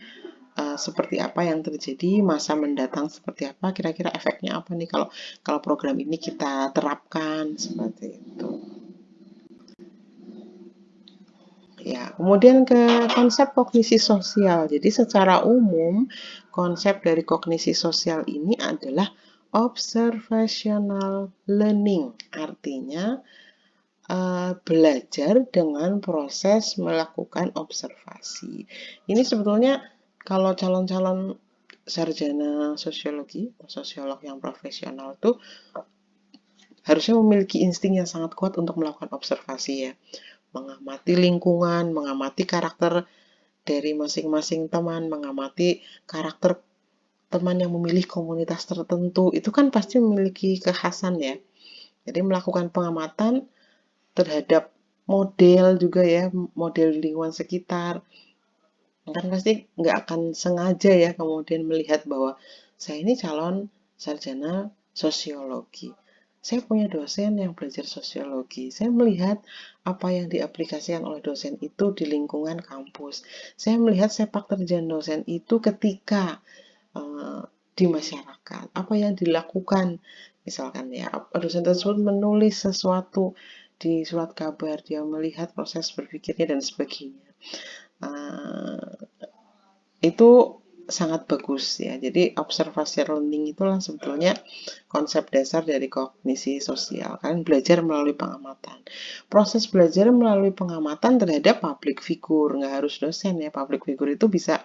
seperti apa yang terjadi, masa mendatang seperti apa, kira-kira efeknya apa nih kalau program ini kita terapkan seperti itu. Ya, kemudian ke konsep kognisi sosial. Jadi secara umum konsep dari kognisi sosial ini adalah observational learning. Artinya belajar dengan proses melakukan observasi. Ini sebetulnya kalau calon-calon sarjana sosiologi atau sosiolog yang profesional tuh harusnya memiliki insting yang sangat kuat untuk melakukan observasi ya. Mengamati lingkungan, mengamati karakter dari masing-masing teman, mengamati karakter teman yang memilih komunitas tertentu, itu kan pasti memiliki kekhasan ya. Jadi melakukan pengamatan terhadap model juga ya, model lingkungan sekitar. Kan pasti nggak akan sengaja ya kemudian melihat bahwa saya ini calon sarjana sosiologi. Saya punya dosen yang belajar sosiologi. Saya melihat apa yang diaplikasikan oleh dosen itu di lingkungan kampus. Saya melihat sepak terjang dosen itu ketika di masyarakat. Apa yang dilakukan, misalkan ya, dosen tersebut menulis sesuatu di surat kabar, dia melihat proses berpikirnya dan sebagainya. Itu sangat bagus ya. Jadi observational learning itulah sebetulnya konsep dasar dari kognisi sosial. Kalian belajar melalui pengamatan. Proses belajar melalui pengamatan terhadap public figure, nggak harus dosen ya. Public figure itu bisa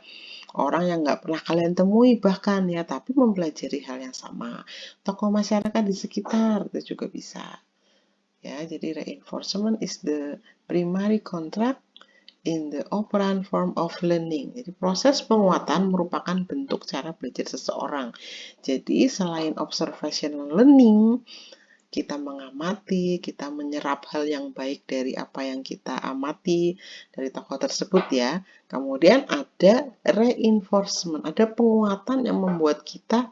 orang yang nggak pernah kalian temui bahkan ya, tapi mempelajari hal yang sama. Tokoh masyarakat di sekitar itu juga bisa. Ya, jadi reinforcement is the primary contract in the operant form of learning. Jadi proses penguatan merupakan bentuk cara belajar seseorang. Jadi selain observational learning, kita mengamati, kita menyerap hal yang baik dari apa yang kita amati dari tokoh tersebut ya. Kemudian ada reinforcement, ada penguatan yang membuat kita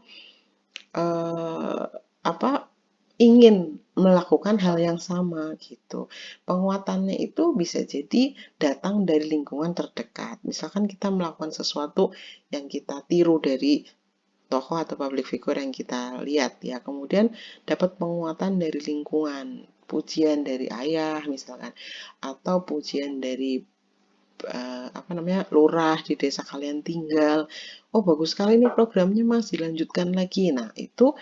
ingin melakukan hal yang sama gitu. Penguatannya itu bisa jadi datang dari lingkungan terdekat. Misalkan kita melakukan sesuatu yang kita tiru dari tokoh atau public figure yang kita lihat ya. Kemudian dapat penguatan dari lingkungan, pujian dari ayah misalkan, atau pujian dari lurah di desa kalian tinggal. Oh, bagus sekali nih programnya Mas, dilanjutkan lagi. Nah, itu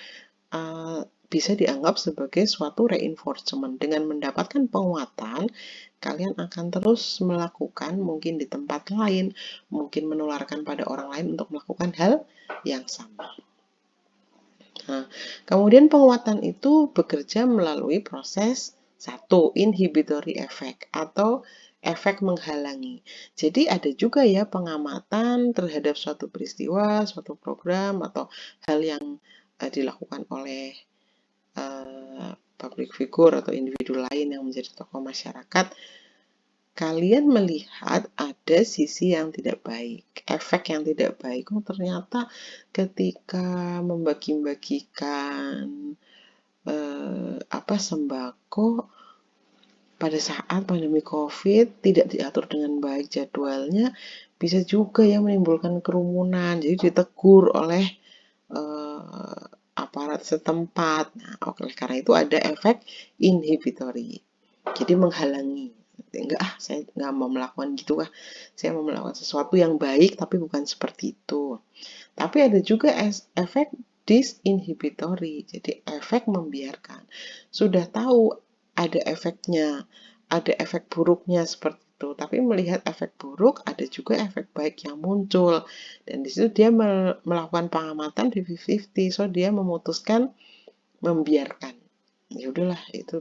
bisa dianggap sebagai suatu reinforcement. Dengan mendapatkan penguatan, kalian akan terus melakukan mungkin di tempat lain, mungkin menularkan pada orang lain untuk melakukan hal yang sama. Nah, kemudian penguatan itu bekerja melalui proses satu, inhibitory effect atau efek menghalangi. Jadi ada juga ya pengamatan terhadap suatu peristiwa, suatu program atau hal yang dilakukan oleh public figure atau individu lain yang menjadi tokoh masyarakat, kalian melihat ada sisi yang tidak baik, efek yang tidak baik. Oh, ternyata ketika membagi-bagikan sembako pada saat pandemi COVID tidak diatur dengan baik jadwalnya, bisa juga ya menimbulkan kerumunan. Jadi ditegur oleh aparat setempat. Nah, oleh karena itu ada efek inhibitory. Jadi menghalangi. Enggak, saya nggak mau melakukan gitu saya mau melakukan sesuatu yang baik tapi bukan seperti itu. Tapi ada juga efek disinhibitory, jadi efek membiarkan. Sudah tahu ada efeknya, ada efek buruknya seperti itu. Tapi melihat efek buruk, ada juga efek baik yang muncul. Dan di situ dia melakukan pengamatan 50-50, so dia memutuskan membiarkan. Ya udahlah, itu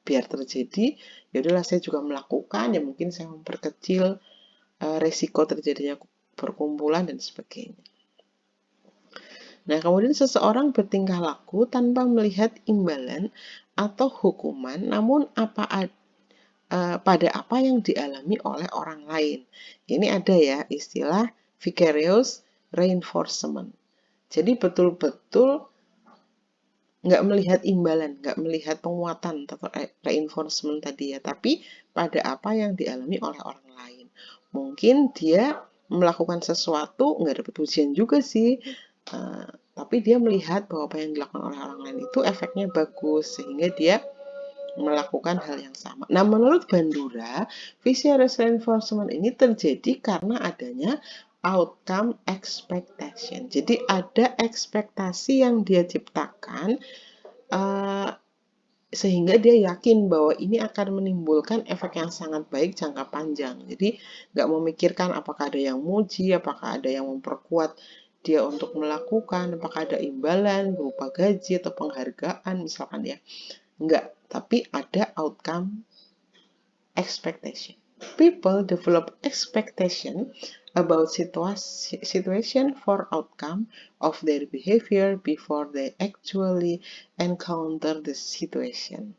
biar terjadi. Ya udahlah, saya juga melakukan, ya mungkin saya memperkecil resiko terjadinya perkumpulan dan sebagainya. Nah, kemudian seseorang bertingkah laku tanpa melihat imbalan atau hukuman, namun pada apa yang dialami oleh orang lain. Ini ada ya istilah vicarious reinforcement. Jadi betul-betul nggak melihat imbalan, nggak melihat penguatan atau reinforcement tadi ya, tapi pada apa yang dialami oleh orang lain. Mungkin dia melakukan sesuatu, nggak dapat ujian juga sih, tapi dia melihat bahwa apa yang dilakukan oleh orang lain itu efeknya bagus, sehingga dia melakukan hal yang sama. Nah, menurut Bandura, vicarious reinforcement ini terjadi karena adanya outcome expectation. Jadi ada ekspektasi yang dia ciptakan sehingga dia yakin bahwa ini akan menimbulkan efek yang sangat baik jangka panjang. Jadi nggak memikirkan apakah ada yang muji, apakah ada yang memperkuat dia untuk melakukan, apakah ada imbalan berupa gaji atau penghargaan misalkan ya. Enggak, tapi ada outcome expectation. People develop expectation about situation for outcome of their behavior before they actually encounter the situation.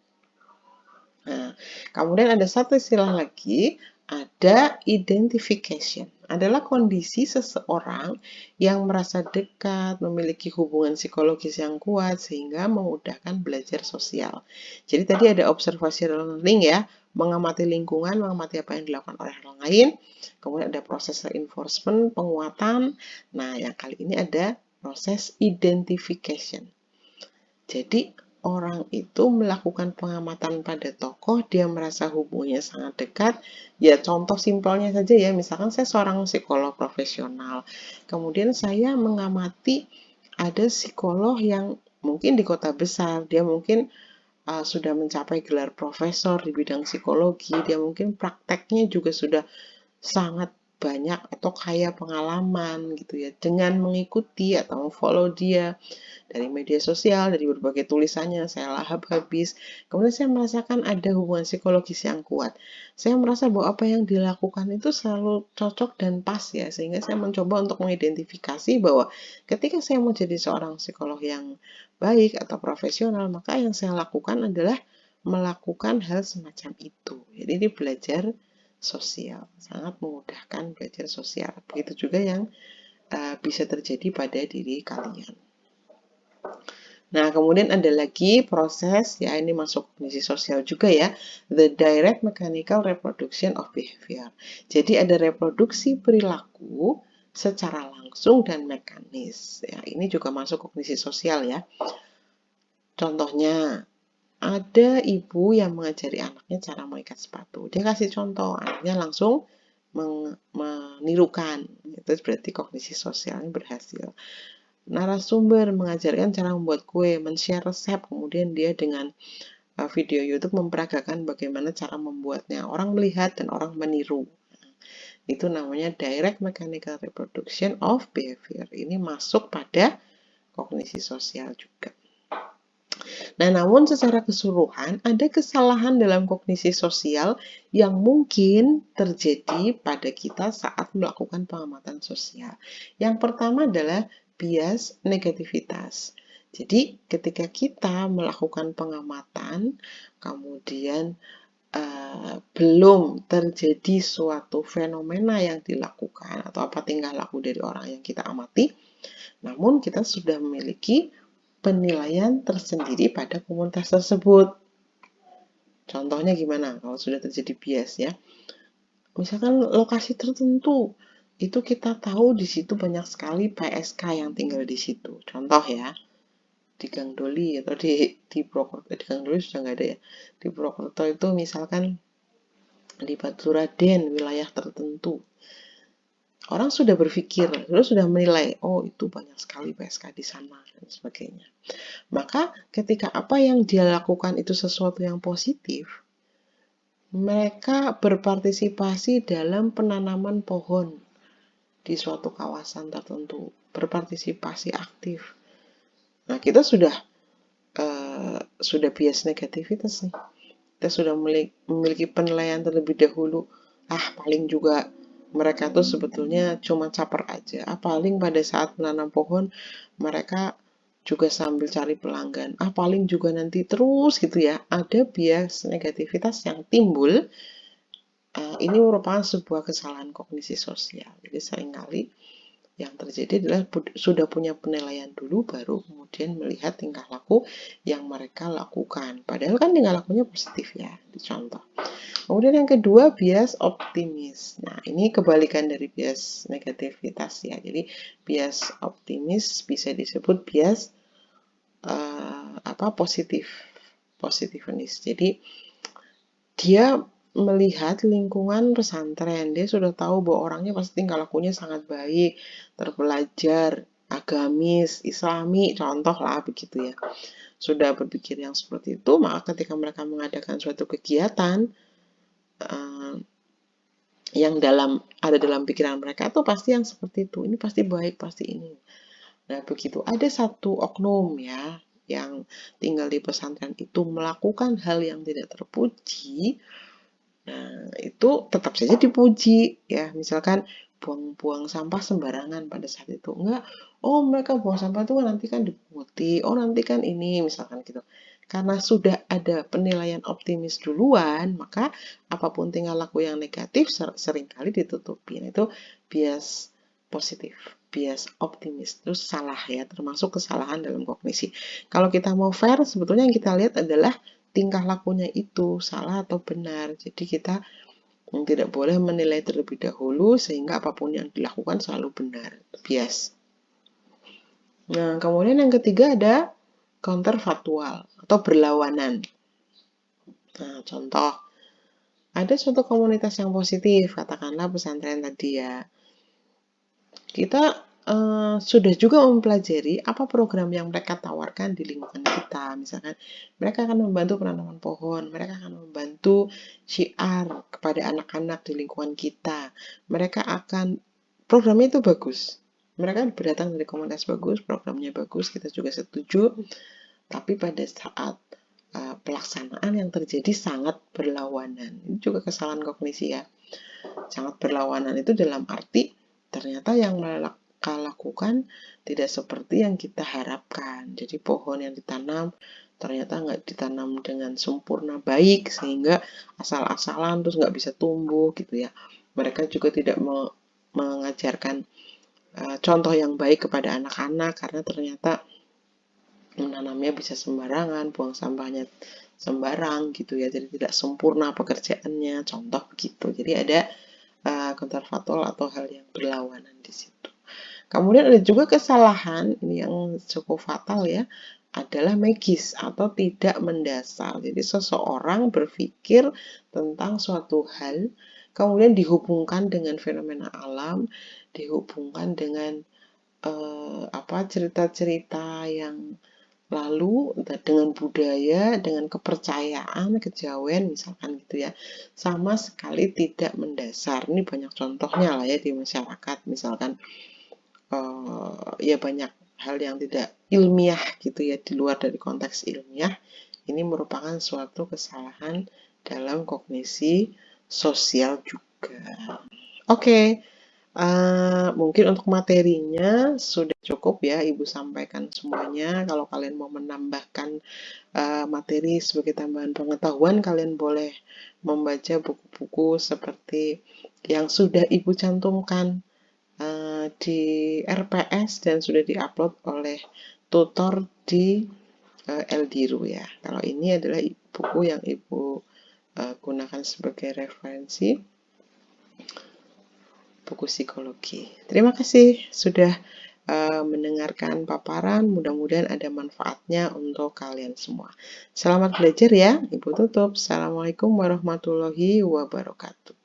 Nah, kemudian ada satu istilah lagi, ada identification. Adalah kondisi seseorang yang merasa dekat, memiliki hubungan psikologis yang kuat, sehingga memudahkan belajar sosial. Jadi tadi ada observational learning ya, mengamati lingkungan, mengamati apa yang dilakukan oleh orang lain. Kemudian ada proses reinforcement, penguatan. Nah, yang kali ini ada proses identification. Jadi, orang itu melakukan pengamatan pada tokoh, dia merasa hubungannya sangat dekat. Ya, contoh simpelnya saja ya, misalkan saya seorang psikolog profesional. Kemudian saya mengamati ada psikolog yang mungkin di kota besar, dia mungkin sudah mencapai gelar profesor di bidang psikologi, dia mungkin prakteknya juga sudah sangat banyak atau kaya pengalaman gitu ya. Dengan mengikuti atau follow dia dari media sosial, dari berbagai tulisannya, saya lahap habis. Kemudian saya merasakan ada hubungan psikologis yang kuat. Saya merasa bahwa apa yang dilakukan itu selalu cocok dan pas ya, sehingga saya mencoba untuk mengidentifikasi bahwa ketika saya mau jadi seorang psikolog yang baik atau profesional, maka yang saya lakukan adalah melakukan hal semacam itu. Jadi ini belajar sosial, sangat memudahkan belajar sosial. Begitu juga yang bisa terjadi pada diri kalian. Nah, kemudian ada lagi proses, ya ini masuk kognisi sosial juga ya, the direct mechanical reproduction of behavior. Jadi ada reproduksi perilaku secara langsung dan mekanis. Ya, ini juga masuk kognisi sosial ya. Contohnya, ada ibu yang mengajari anaknya cara mengikat sepatu. Dia kasih contoh, anaknya langsung menirukan. Itu berarti kognisi sosialnya berhasil. Narasumber mengajarkan cara membuat kue, men-share resep, kemudian dia dengan video YouTube memperagakan bagaimana cara membuatnya. Orang melihat dan orang meniru. Itu namanya direct mechanical reproduction of behavior. Ini masuk pada kognisi sosial juga. Nah, namun secara keseluruhan ada kesalahan dalam kognisi sosial yang mungkin terjadi pada kita saat melakukan pengamatan sosial. Yang pertama adalah bias negativitas. Jadi, ketika kita melakukan pengamatan, kemudian belum terjadi suatu fenomena yang dilakukan atau apa tingkah laku dari orang yang kita amati, namun kita sudah memiliki penilaian tersendiri pada komunitas tersebut. Contohnya gimana kalau sudah terjadi bias ya? Misalkan lokasi tertentu, itu kita tahu di situ banyak sekali PSK yang tinggal di situ. Contoh ya, di Gang Doli atau di Purwokerto, di Gang Doli sudah nggak ada ya. Di Purwokerto itu misalkan di Baturaden, wilayah tertentu. Orang sudah berpikir, sudah menilai, oh itu banyak sekali PSK di sana, dan sebagainya. Maka ketika apa yang dia lakukan itu sesuatu yang positif, mereka berpartisipasi dalam penanaman pohon di suatu kawasan tertentu, berpartisipasi aktif. Nah, kita sudah bias negativitas nih. Kita sudah memiliki penilaian terlebih dahulu. Paling juga mereka tuh sebetulnya cuma caper aja. Paling pada saat menanam pohon mereka juga sambil cari pelanggan. Paling juga nanti terus gitu ya. Ada bias negativitas yang timbul. Ini merupakan sebuah kesalahan kognisi sosial. Jadi seringkali yang terjadi adalah sudah punya penilaian dulu, baru kemudian melihat tingkah laku yang mereka lakukan. Padahal kan tingkah lakunya positif ya, dicontoh. Kemudian yang kedua, bias optimis. Nah, ini kebalikan dari bias negativitas ya. Jadi bias optimis bisa disebut bias positivenis. Jadi dia melihat lingkungan pesantren, dia sudah tahu bahwa orangnya pasti tingkah lakunya sangat baik, terpelajar, agamis, islami, contoh lah begitu ya. Sudah berpikir yang seperti itu, maka ketika mereka mengadakan suatu kegiatan yang ada dalam pikiran mereka tuh pasti yang seperti itu, ini pasti baik, pasti ini. Nah, begitu ada satu oknum ya yang tinggal di pesantren itu melakukan hal yang tidak terpuji, nah, itu tetap saja dipuji ya. Misalkan buang-buang sampah sembarangan pada saat itu. Enggak, oh mereka buang sampah itu nanti kan dipunguti, oh nanti kan ini, misalkan gitu. Karena sudah ada penilaian optimis duluan, maka apapun tingkah laku yang negatif seringkali ditutupi. Nah, itu bias positif, bias optimis. Terus salah ya, termasuk kesalahan dalam kognisi. Kalau kita mau fair, sebetulnya yang kita lihat adalah tingkah lakunya itu salah atau benar. Jadi kita tidak boleh menilai terlebih dahulu sehingga apapun yang dilakukan selalu benar. Bias. Nah, kemudian yang ketiga ada counterfactual atau berlawanan. Nah, contoh, ada suatu komunitas yang positif, katakanlah pesantren tadi ya. Kita sudah juga mempelajari apa program yang mereka tawarkan di lingkungan kita. Misalkan mereka akan membantu penanaman pohon, mereka akan membantu syiar kepada anak-anak di lingkungan kita. Mereka akan, programnya itu bagus. Mereka berdatang dari komunitas bagus, programnya bagus, kita juga setuju. Tapi pada saat pelaksanaan yang terjadi sangat berlawanan. Ini juga kesalahan kognisi ya. Sangat berlawanan itu dalam arti ternyata yang mereka lakukan tidak seperti yang kita harapkan. Jadi pohon yang ditanam ternyata nggak ditanam dengan sempurna baik, sehingga asal-asalan terus nggak bisa tumbuh gitu ya. Mereka juga tidak mengajarkan contoh yang baik kepada anak-anak, karena ternyata menanamnya bisa sembarangan, buang sampahnya sembarang gitu ya, jadi tidak sempurna pekerjaannya, contoh begitu. Jadi ada counterfactual atau hal yang berlawanan di situ. Kemudian ada juga kesalahan ini yang cukup fatal ya, adalah magis atau tidak mendasar. Jadi seseorang berpikir tentang suatu hal, kemudian dihubungkan dengan fenomena alam, dihubungkan dengan cerita-cerita yang lalu dengan budaya, dengan kepercayaan, kejawen misalkan gitu ya, sama sekali tidak mendasar. Ini banyak contohnya lah ya di masyarakat, misalkan ya banyak hal yang tidak ilmiah gitu ya, di luar dari konteks ilmiah. Ini merupakan suatu kesalahan dalam kognisi sosial juga. Oke. Mungkin untuk materinya sudah cukup ya Ibu sampaikan semuanya. Kalau kalian mau menambahkan materi sebagai tambahan pengetahuan, kalian boleh membaca buku-buku seperti yang sudah Ibu cantumkan di RPS dan sudah diupload oleh tutor di Eldiru ya. Kalau ini adalah buku yang Ibu gunakan sebagai referensi, buku psikologi. Terima kasih sudah mendengarkan paparan, mudah-mudahan ada manfaatnya untuk kalian semua. Selamat belajar ya, Ibu tutup. Assalamualaikum warahmatullahi wabarakatuh.